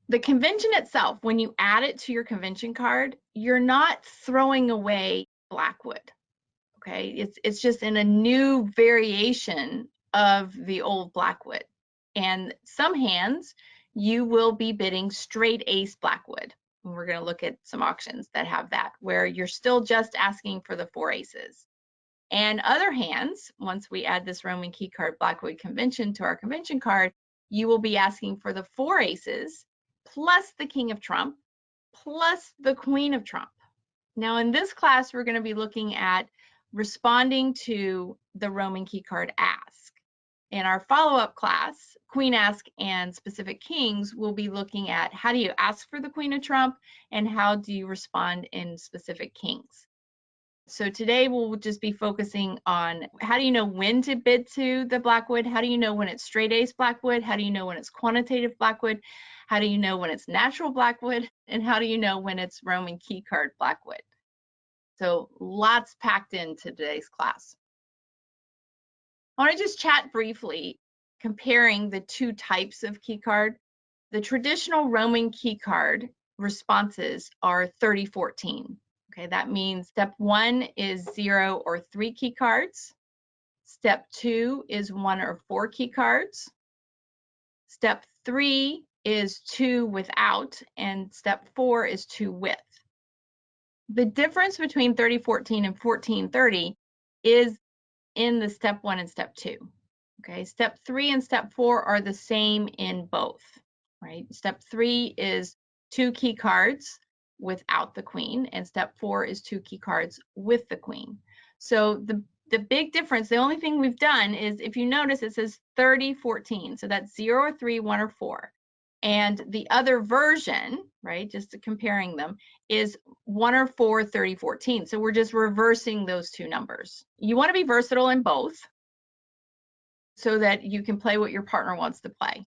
The convention itself, when you add it to your convention card, you're not throwing away Blackwood. Okay, it's just in a new variation of the old Blackwood. And some hands, you will be bidding straight ace Blackwood. And we're going to look at some auctions that have that, where you're still just asking for the 4 aces. And other hands, once we add this Roman Keycard Blackwood convention to our convention card, you will be asking for the 4 aces plus the king of trump plus the queen of trump. Now in this class, we're going to be looking at responding to the Roman Keycard ask. In our follow-up class, Queen Ask and Specific Kings, we'll be looking at how do you ask for the Queen of Trump and how do you respond in Specific Kings. So today we'll just be focusing on how do you know when to bid to the Blackwood? How do you know when it's straight ace Blackwood? How do you know when it's quantitative Blackwood? How do you know when it's natural Blackwood? And how do you know when it's Roman Keycard Blackwood? So lots packed into today's class. I want to just chat briefly comparing the two types of keycard. The traditional Roman keycard responses are 30-14. Okay, that means step 1 is 0 or 3 key cards. Step 2 is 1 or 4 key cards. Step 3 is 2 without, and step 4 is 2 with. The difference between 30-14 and 14-30 is in the step 1 and step 2. Okay, step 3 and step 4 are the same in both, right? Step 3 is 2 key cards without the queen, and step 4 is 2 key cards with the queen. So the big difference, the only thing we've done is, if you notice, it says 30-14. So that's 0 or 3, 1 or 4. And the other version, right, just comparing them, is 1 or 4, 30-14. So we're just reversing those two numbers. You want to be versatile in both so that you can play what your partner wants to play.